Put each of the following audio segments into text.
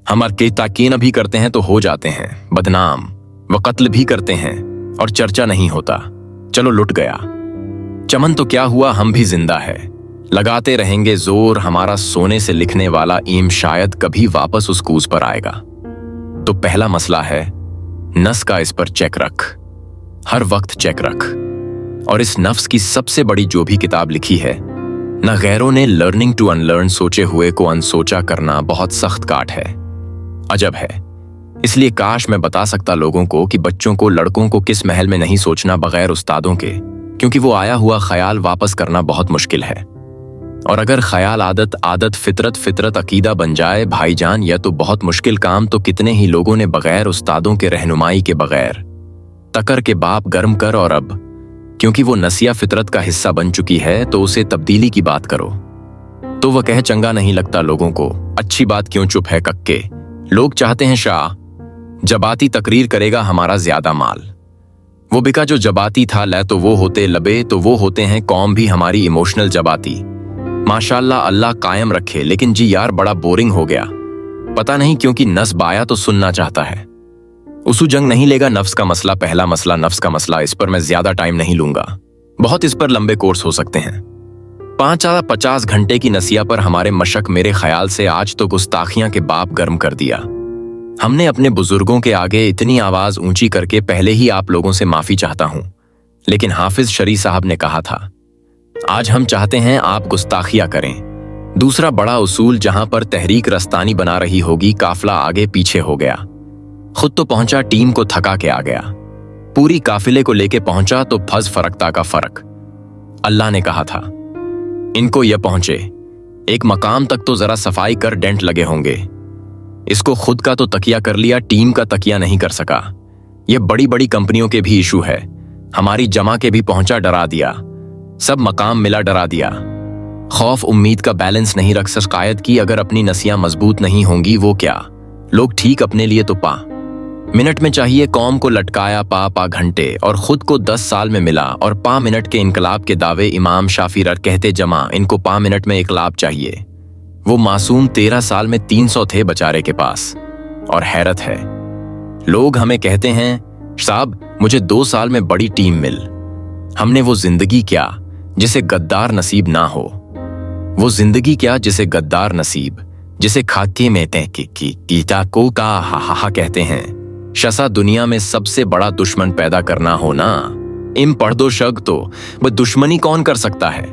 हम ताकीन भी करते हैं तो हो जाते हैं बदनाम, व कत्ल भी करते हैं और चर्चा नहीं होता। चलो लुट गया चमन तो क्या हुआ, हम भी जिंदा है। लगाते रहेंगे जोर, हमारा सोने से लिखने वाला ईम शायद कभी वापस उस कूज पर आएगा। तो पहला मसला है नस का, इस पर चेक रख, हर वक्त चेक रख। और इस नफ्स की सबसे बड़ी जो भी किताब लिखी है, न गैरों ने लर्निंग टू अनलर्न, सोचे हुए को अनसोचा करना बहुत सख्त काट है, अजब है। इसलिए काश मैं बता सकता लोगों को कि बच्चों को, लड़कों को किस महल में नहीं सोचना बगैर उस्तादों के, क्योंकि वो आया हुआ ख्याल वापस करना बहुत मुश्किल है। और अगर ख्याल आदत, आदत फितरत, फितरत अकीदा बन जाए भाईजान, यह तो बहुत मुश्किल काम। तो कितने ही लोगों ने बगैर उस्तादों के रहनुमाई के बगैर तकर के बाप गर्म कर, और अब क्योंकि वो नसिया फितरत का हिस्सा बन चुकी है तो उसे तब्दीली की बात करो तो वह कहे चंगा नहीं लगता लोगों को, अच्छी बात क्यों चुप है कक्के। लोग चाहते हैं शाह जबाती तकरीर करेगा हमारा ज्यादा माल। वो बिका जो जबाती था, ले तो वो होते, लबे तो वो होते हैं, कौम भी हमारी इमोशनल जबाती। माशाल्लाह अल्लाह कायम रखे, लेकिन जी यार बड़ा बोरिंग हो गया। पता नहीं क्योंकि नस्ब आया तो सुनना चाहता है। उसू जंग नहीं लेगा नफ्स का मसला, पहला मसला नफ्स का मसला। इस पर मैं ज्यादा टाइम नहीं लूंगा, बहुत इस पर लंबे कोर्स हो सकते हैं। 50 घंटे की नसिया पर हमारे मशक मेरे ख्याल से आज तो गुस्ताखियां के बाप गर्म कर दिया। हमने अपने बुजुर्गों के आगे इतनी आवाज ऊंची करके पहले ही आप लोगों से माफी चाहता हूं, लेकिन हाफिज शरी साहब ने कहा था आज हम चाहते हैं आप गुस्ताखिया करें। दूसरा बड़ा उसूल, जहां पर तहरीक रस्तानी बना रही होगी, काफिला आगे पीछे हो गया। खुद तो पहुंचा, टीम को थका के आ गया। पूरी काफिले को लेके पहुंचा तो फज फरकता का फर्क। अल्लाह ने कहा था इनको ये पहुंचे, एक मकाम तक तो जरा सफाई कर, डेंट लगे होंगे। इसको खुद का तो तकिया कर लिया, टीम का तकिया नहीं कर सका। ये बड़ी बड़ी कंपनियों के भी इशू है, हमारी जमा के भी पहुंचा, डरा दिया। सब मकाम मिला, डरा दिया। खौफ उम्मीद का बैलेंस नहीं रख शिकायत की, अगर अपनी नसियां मजबूत नहीं होंगी वो क्या, लोग ठीक अपने लिए तो पा मिनट में चाहिए, कौम को लटकाया पा घंटे, और खुद को 10 साल में मिला। और 5 मिनट के इनकलाब के दावे, इमाम शाफी कहते जमा, इनको 5 मिनट में इनकलाब चाहिए। वो मासूम 13 साल में 300 थे बेचारे के पास। और हैरत है, लोग हमें कहते हैं साहब मुझे 2 साल में बड़ी टीम मिल। हमने वो जिंदगी क्या जिसे गद्दार नसीब ना हो, वो जिंदगी क्या जिसे गद्दार नसीब, जिसे खाके में कीता को का हा कहते हैं। शसा दुनिया में सबसे बड़ा दुश्मन पैदा करना हो ना, इम पढ़ दो शक तो वह दुश्मनी कौन कर सकता है।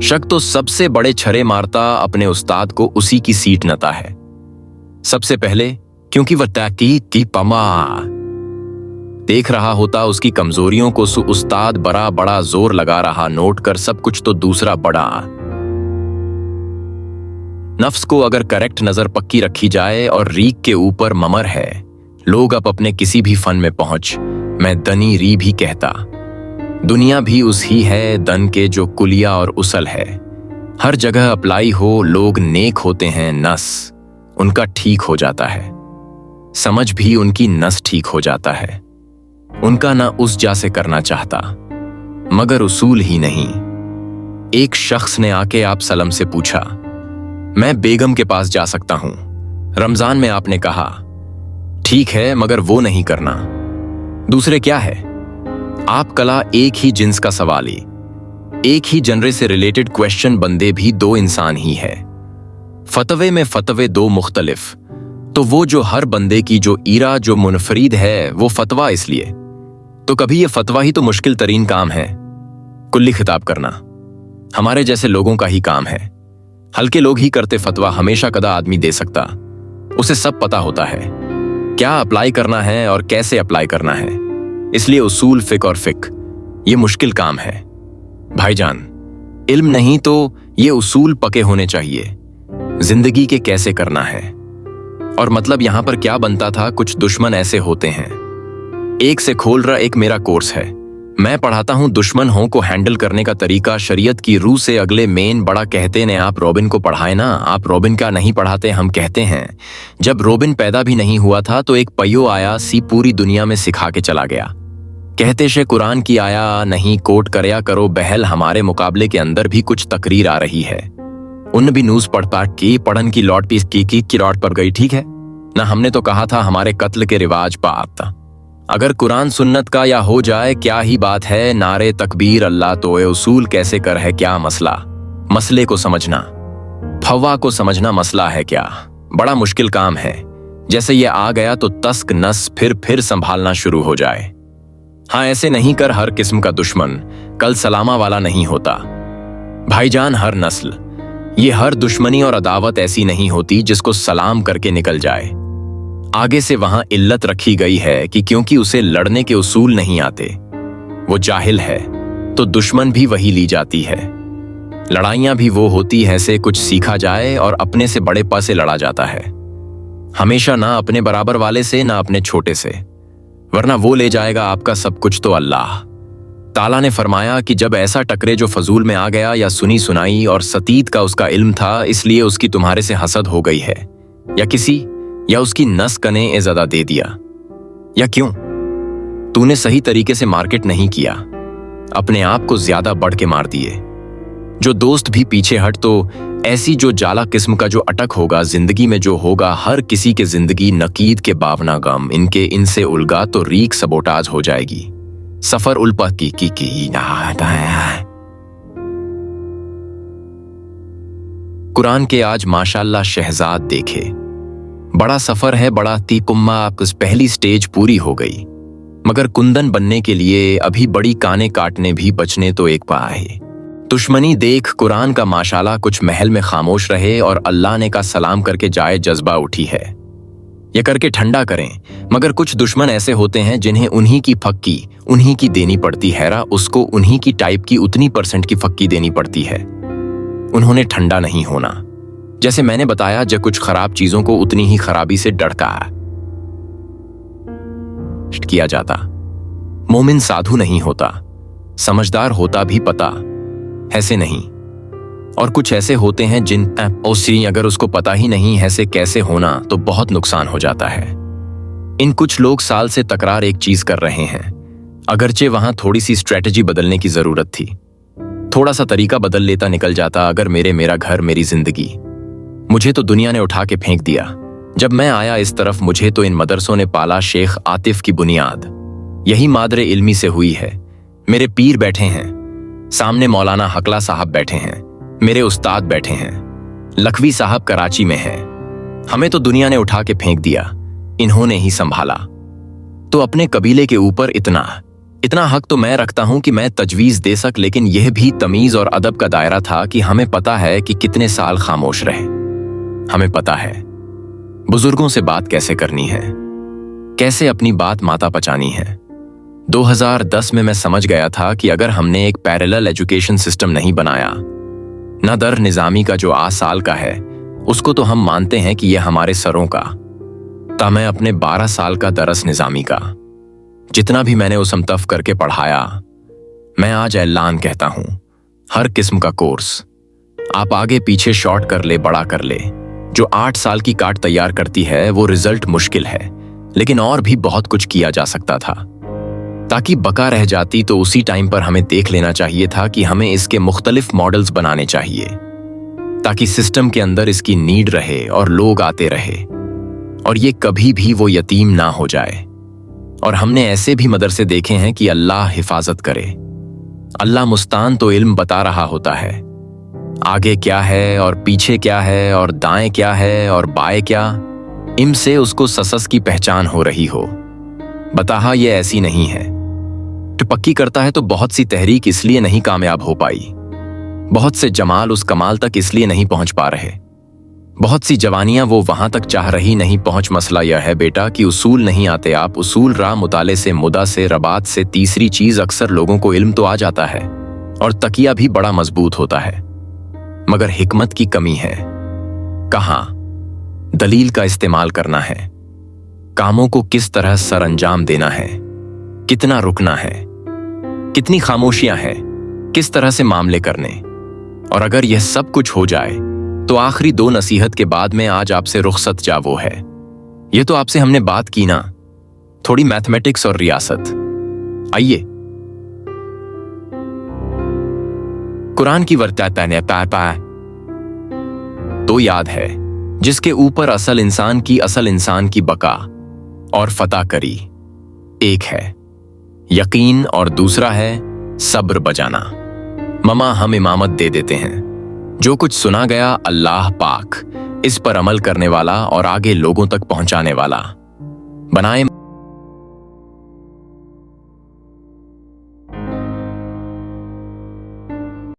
शक तो सबसे बड़े छरे मारता, अपने उस्ताद को उसी की सीट नता है सबसे पहले, क्योंकि वह ताकीद की पमा देख रहा होता उसकी कमजोरियों को। उस्ताद बड़ा जोर लगा रहा, नोट कर सब कुछ तो दूसरा बड़ा। नफ्स को अगर करेक्ट नजर पक्की रखी जाए और रीक के ऊपर ममर है, लोग अब अपने किसी भी फन में पहुंच, मैं दनी री भी कहता। दुनिया भी उस ही है दन के जो कुलिया और उसल है। हर जगह अप्लाई हो, लोग नेक होते हैं, नस उनका ठीक हो जाता है, समझ भी उनकी नस ठीक हो जाता है। उनका ना उस जा से करना चाहता, मगर उसूल ही नहीं। एक शख्स ने आके आप सलम से पूछा, मैं बेगम के पास जा सकता हूं, रमजान में आपने कहा ठीक है मगर वो नहीं करना। दूसरे क्या है, आप कला एक ही जिन्स का सवाली, एक ही जनरे से रिलेटेड क्वेश्चन, बंदे भी 2 इंसान ही है। फतवे में फतवे 2 मुख्तलिफ, तो वो जो हर बंदे की जो ईरा जो मुनफरीद है वो फतवा, इसलिए तो कभी ये फतवा ही तो मुश्किल तरीन काम है। कुल्ली खिताब करना हमारे जैसे लोगों का ही काम है। हल्के लोग ही करते फतवा, हमेशा कदा आदमी दे सकता, उसे सब पता होता है क्या अप्लाई करना है और कैसे अप्लाई करना है। इसलिए उसूल फिक और फिक ये मुश्किल काम है भाईजान। इल्म नहीं तो ये उसूल पके होने चाहिए, जिंदगी के कैसे करना है। और मतलब यहां पर क्या बनता था, कुछ दुश्मन ऐसे होते हैं। एक से खोल रहा एक मेरा कोर्स है, मैं पढ़ाता हूं दुश्मन हो को हैंडल करने का तरीका शरीयत की रूह से। अगले मेन बड़ा कहते ने आप रॉबिन को पढ़ाए ना, आप रॉबिन का नहीं पढ़ाते। हम कहते हैं जब रॉबिन पैदा भी नहीं हुआ था तो एक पयो आया सी पूरी दुनिया में सिखा के चला गया। कहते शे कुरान की आया नहीं कोट करया करो, बहल हमारे मुकाबले के अंदर भी कुछ तकरीर आ रही है। उन भी न्यूज पढ़ पाठ की, पढ़न की लौट पीस की लौट पर गई, ठीक है। ना हमने तो कहा था हमारे कत्ल के रिवाज पाक। अगर कुरान सुन्नत का या हो जाए क्या ही बात है, नारे तकबीर अल्लाह तोए उसूल कैसे कर है क्या मसला। मसले को समझना, फवा को समझना मसला है क्या, बड़ा मुश्किल काम है। जैसे ये आ गया तो तस्क नस फिर संभालना शुरू हो जाए। हाँ, ऐसे नहीं कर हर किस्म का दुश्मन कल सलामा वाला नहीं होता। भाईजान, हर नस्ल ये हर दुश्मनी और अदावत ऐसी नहीं होती जिसको सलाम करके निकल जाए। आगे से वहां इल्लत रखी गई है कि क्योंकि उसे लड़ने के उसूल नहीं आते, वो जाहिल है, तो दुश्मन भी वही ली जाती है। लड़ाइयां भी वो होती है से कुछ सीखा जाए और अपने से बड़े पा से लड़ा जाता है। हमेशा ना अपने बराबर वाले से ना अपने छोटे से, वरना वो ले जाएगा आपका सब कुछ तो अल्लाह ताला ने फरमाया कि जब ऐसा टकरे जो फजूल में आ गया या सुनी सुनाई और सतीत का उसका इल्म था, इसलिए उसकी तुम्हारे से हसद हो गई है, या उसकी नस कने इज़्ज़त दे दिया, या क्यों तूने सही तरीके से मार्केट नहीं किया, अपने आप को ज्यादा बढ़ के मार दिए। जो दोस्त भी पीछे हट तो ऐसी जो जाला किस्म का जो अटक होगा जिंदगी में जो होगा, हर किसी के जिंदगी नकीद के बावना गम इनसे उलगा तो रीक सबोटाज हो जाएगी। सफर उल्पा की कुरान के आज माशाल्लाह शहजाद देखे, बड़ा सफर है, बड़ा तीकुम्मा, पहली स्टेज पूरी हो गई, मगर कुंदन बनने के लिए अभी बड़ी काने काटने भी बचने तो एक पाए। दुश्मनी देख कुरान का माशाल्लाह कुछ महल में खामोश रहे और अल्लाह ने का सलाम करके जाए जज्बा उठी है, ये करके ठंडा करें। मगर कुछ दुश्मन ऐसे होते हैं जिन्हें उन्हीं की फक्की उन्हीं की देनी पड़ती है, उसको उन्हीं की टाइप की उतनी % की फक्की देनी पड़ती है। उन्होंने ठंडा नहीं होना। जैसे मैंने बताया, जब कुछ खराब चीजों को उतनी ही खराबी से डरका किया जाता। मोमिन साधु नहीं होता, समझदार होता भी पता ऐसे नहीं। और कुछ ऐसे होते हैं जिन अगर उसको पता ही नहीं है से कैसे होना तो बहुत नुकसान हो जाता है। इन कुछ लोग साल से तकरार एक चीज कर रहे हैं, अगरचे वहां थोड़ी सी स्ट्रेटजी बदलने की जरूरत थी। थोड़ा सा तरीका बदल लेता निकल जाता। अगर मेरा घर मेरी जिंदगी, मुझे तो दुनिया ने उठा के फेंक दिया। जब मैं आया इस तरफ मुझे तो इन मदरसों ने पाला। शेख आतिफ की बुनियाद यही मादरे इल्मी से हुई है। मेरे पीर बैठे हैं सामने, मौलाना हकला साहब बैठे हैं, मेरे उस्ताद बैठे हैं, लखवी साहब कराची में हैं। हमें तो दुनिया ने उठा के फेंक दिया, इन्होंने ही संभाला। तो अपने कबीले के ऊपर इतना हक तो मैं रखता हूं कि मैं तजवीज दे सक, लेकिन यह भी तमीज और अदब का दायरा था कि हमें पता है कि कितने साल खामोश रहे। हमें पता है बुजुर्गों से बात कैसे करनी है, कैसे अपनी बात माता पचानी है। 2010 में मैं समझ गया था कि अगर हमने एक पैरेलल एजुकेशन सिस्टम नहीं बनाया, न दर निजामी का जो 8 साल का है उसको तो हम मानते हैं कि यह हमारे सरों का था, मैं अपने 12 साल का दरस निजामी का जितना भी मैंने उसमतफ करके पढ़ाया, मैं आज ऐलान कहता हूं, हर किस्म का कोर्स आप आगे पीछे शॉर्ट कर ले, बड़ा कर ले, जो 8 साल की काट तैयार करती है वो रिजल्ट मुश्किल है, लेकिन और भी बहुत कुछ किया जा सकता था। ताकि बका रह जाती तो उसी टाइम पर हमें देख लेना चाहिए था कि हमें इसके मुख्तलिफ मॉडल्स बनाने चाहिए, ताकि सिस्टम के अंदर इसकी नीड रहे और लोग आते रहे और ये कभी भी वो यतीम ना हो जाए। और हमने ऐसे भी मदरसे देखे हैं कि अल्लाह हिफाजत करे, अल्लाह मुस्तान तो इल्म बता रहा होता है, आगे क्या है और पीछे क्या है और दाएं क्या है और बाएं क्या, इम से उसको ससस की पहचान हो रही हो। बताहा ये ऐसी नहीं है। तो पक्की करता है तो बहुत सी तहरीक इसलिए नहीं कामयाब हो पाई, बहुत से जमाल उस कमाल तक इसलिए नहीं पहुंच पा रहे, बहुत सी जवानियां वो वहां तक चाह रही नहीं पहुंच। मसला यह है बेटा कि उसूल नहीं आते आप, उसूल रा मुताले से, मुदा से, रबात से। तीसरी चीज, अक्सर लोगों को इल्म तो आ जाता है और तकिया भी बड़ा मजबूत होता है, मगर हिकमत की कमी है। कहां दलील का इस्तेमाल करना है, कामों को किस तरह सर अंजाम देना है, कितना रुकना है, कितनी खामोशियां हैं, किस तरह से मामले करने। और अगर यह सब कुछ हो जाए तो आखिरी 2 नसीहत के बाद में आज आपसे रुखसत जा वो है। यह तो आपसे हमने बात की ना, थोड़ी मैथमेटिक्स और रियासत। आइए कुरान की वर्ता तो याद है जिसके ऊपर असल इंसान की बका और फतह करी। एक है यकीन और दूसरा है सब्र बजाना। ममा हम इमामत दे देते हैं। जो कुछ सुना गया अल्लाह पाक इस पर अमल करने वाला और आगे लोगों तक पहुंचाने वाला बनाए।